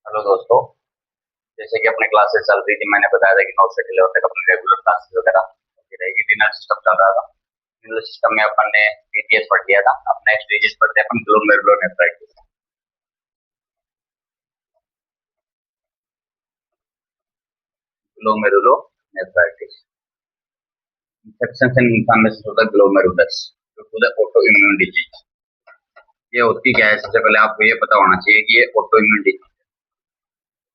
Hello दोस्तों। जैसे कि अपने क्लासेस चल रही थी, मैंने बताया था कि 9 से 11 तक अपनी रेगुलर क्लासेस वगैरह होती रहेगी। डिनर सिस्टम चल रहा था। डिनर सिस्टम में अपन ने डीटीएस पढ़ लिया था। अब नेक्स्ट डीटीएस पढ़ते हैं अपन glomerulonephritis. Glomerulonephritis infection and inflammation of the glomerulus due to the autoimmune disease. ये होती क्या है? सबसे पहले आपको ये पता होना चाहिए कि ये ऑटो इम्यून डिजीज।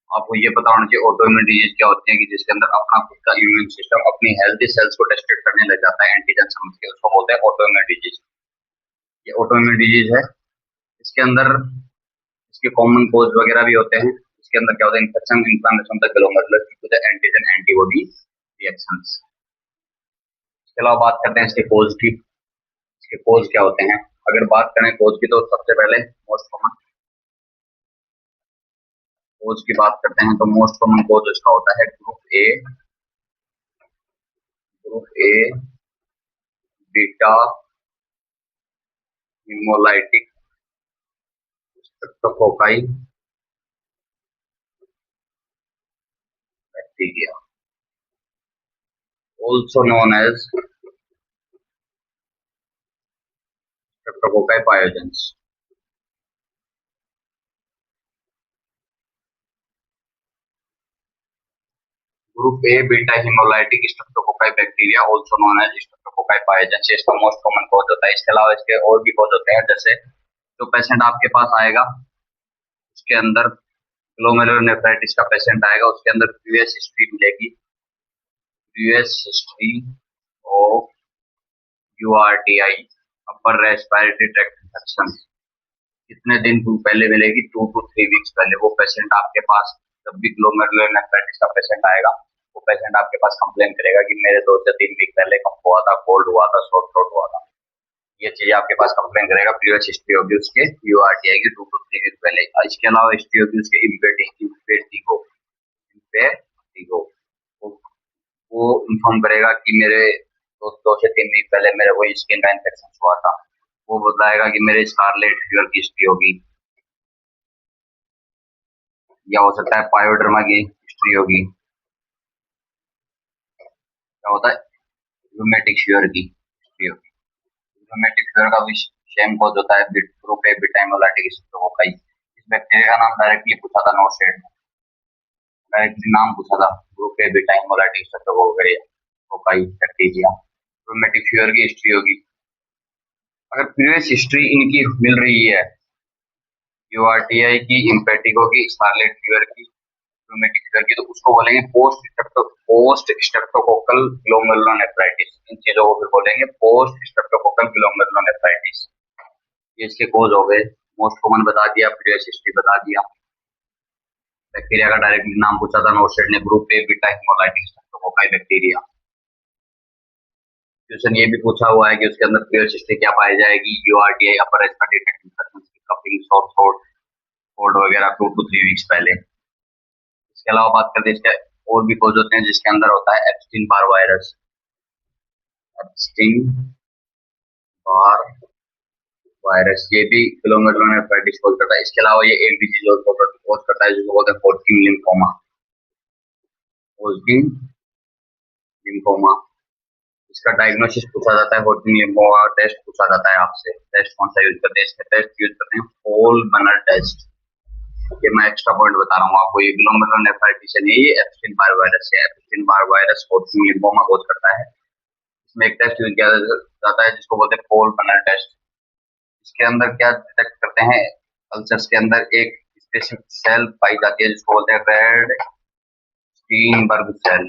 आपको ये पता होना चाहिए ऑटो इम्यून डिजीज क्या होती है, कि जिसके अंदर अपना खुद का इम्यून सिस्टम अपनी हेल्दी सेल्स को डिस्ट्रॉय करने लग जाता है एंटीजन समझ के, उसको बोलते हैं ऑटो इम्यून डिजीज। ये ऑटो इम्यून डिजीज है। इसके अंदर इसके कॉमन कोज वगैरह भी होते हैं। इसके अंदर क्या होता है? Infection inflammation of the glomerulus due to the antigen antibody reactions. इसके अलावा बात करते हैं इसके कोज की। इसके कोज क्या होते हैं? अगर बात करें कोज की, तो सबसे पहले मोस्ट कॉमन कोज की बात करते हैं, तो मोस्ट कॉमन कोज इसका होता है group A beta haemolytic streptococci bacteria, also known as streptococci pyogenes. Group A beta haemolytic streptococci bacteria also known as streptococci pyogenes, इसका मोस्ट कॉमन कॉज होता है। इसके अलावा इसके और भी कॉज होते हैं, जैसे जो पेशेंट आपके पास आएगा उसके अंदर ग्लोमेरुलोनेफ्राइटिस का पेशेंट आएगा, उसके अंदर प्रीवियस हिस्ट्री मिलेगी। Previous history of URTI, upper respiratory tract infection, कितने दिन पहले मिलेगी? 2 to 3 वीक्स पहले। वो पेशेंट आपके पास, जब भी ग्लोमेरुलोनेफ्राइटिस का पेशेंट आएगा, वो पेशेंट आपके पास कंप्लेन करेगा कि मेरे 2 से 3 वीक पहले कफ हुआ था, कोल्ड हुआ था, शॉर्ट थ्रोट हुआ था। ये चीज आपके पास कंप्लेन करेगा। प्रीवियस हिस्ट्री होगी उसके यूआरटीआई की 2 to 3 वीक पहले। इसके अलावा हिस्ट्री होगी उसके इम्पेटिगो, वो इन्फॉर्म करेगा कि मेरे 2 से 3 वीक पहले मेरे को स्किन का इन्फेक्शन हुआ था। वो बताएगा कि मेरे स्कारलेट फीवर की हिस्ट्री होगी, या हो सकता है पायोडर्मा की हिस्ट्री होगी, क्या होता है रूमेटिक फीवर की हिस्ट्री होगी। रूमेटिक फीवर का भी सेम कॉज होता है group A beta haemolytic streptococci. इस बैक्टीरिया का नाम डायरेक्टली पूछा था नोट शेड में, डायरेक्टली नाम पूछा था group A beta haemolytic streptococci bacteria. Rheumatic fever की हिस्ट्री होगी। अगर प्रीवियस हिस्ट्री इनकी मिल रही है, यूआरटीआई की, इम्पेटिगो की, स्कारलेट फीवर की, रूमेटिक फीवर की, तो उसको बोलेंगे पोस्ट स्ट्रेप्टोकोकल ग्लोमेरुलोनेफ्राइटिस। इन चीजों को फिर बोलेंगे पोस्ट स्ट्रेप्टोकोकल ग्लोमेरुलोनेफ्राइटिस। ये इसके कोज हो गए। मोस्ट कॉमन बता दिया, प्रीवियस हिस्ट्री बता दिया। बैक्टीरिया का डायरेक्टली नाम पूछा था नोटसेट ने, group A beta haemolytic streptococci bacteria. Question ये भी पूछा हुआ है कि उसके अंदर प्रीवियस हिस्ट्री क्या पाई जाएगी? URTI, upper respiratory tract infection, coughing, sore throat, cold वगैरह 2 to 3 वीक्स पहले। इसके अलावा बात करते हैं इसके और भी कोज होते हैं, जिसके अंदर होता है Epstein Barr virus. Epstein Barr virus ये भी ग्लोमेरुलोनेफ्राइटिस कोज करता है। इसके अलावा ये एक डिजीज और कोज करता है, जिसको बोलते हैं हॉटकिन लिम्फोमा। हॉटकिन लिम्फोमा, इसका डायग्नोसिस पूछा जाता है। हॉटकिन लिम्फोमा टेस्ट पूछा जाता है आपसे। टेस्ट कौन सा यूज करते हैं? इसके टेस्ट यूज करते हैं होल बनर टेस्ट। ये मैं एक्स्ट्रा पॉइंट बता रहा हूँ आपको, ये ग्लोमेरुलोनेफ्राइटिस नहीं, ये एप्स्टीन बार वायरस है। एप्स्टीन बार वायरस हॉटकिन लिम्फोमा कोज करता है। इसमें एक टेस्ट यूज किया जाता है जिसको बोलते हैं होल बनर टेस्ट। इसके अंदर क्या डिटेक्ट करते हैं? कल्चर्स के अंदर एक स्पेसिफिक सेल पाई जाती है जिसको बोलते हैं रेड स्टीनबर्ग सेल।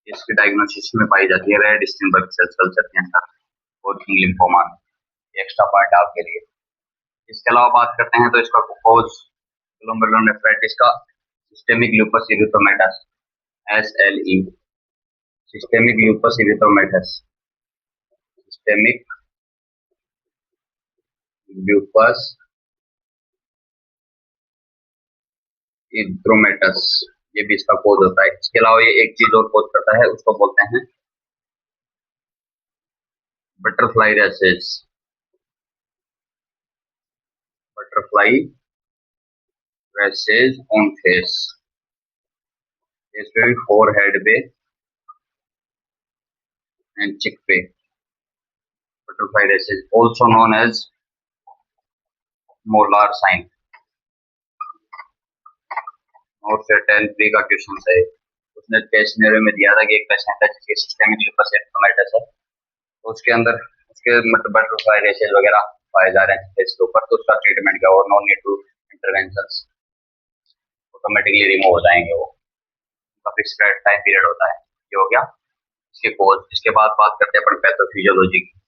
इसकी डायग्नोसिस में पाई जाती है रेड स्टीनबर्ग सेल कल्चर के अंदर हॉटकिन लिम्फोमा में। एक्स्ट्रा पॉइंट आपके लिए। इसके अलावा बात करते हैं तो इसका कोज ग्लोमेरुलोनेफ्राइटिस का systemic lupus erythematosus, SLE, systemic lupus erythematosus, systemic lupus erythematosus, ये भी इसका कोज होता है। इसके अलावा ये एक चीज और कोज करता है, उसको बोलते हैं butterfly rashes. Butterfly rashes on face, face पे भी, फोरहेड पे एंड चिक पे, butterfly rashes also known as malar sign. और सर्टेन प्री का क्वेश्चन है, उसने टेस्ट सिनेरियो में दिया था कि एक पेशेंट है जिसके सिस्टेमिक लूपस एरिथेमाइटिस है, तो उसके अंदर उसके मतलब बटरफ्लाई रैशेज वगैरह पाए जा रहे हैं फेस के ऊपर, तो उसका ट्रीटमेंट क्या, और no need to intervention, automatically remove हो जाएंगे वो, उनका फिक्स टाइम पीरियड होता है। ये हो गया इसके कोज। इसके बाद बात करते हैं अपन पैथोफिजियोलॉजी की।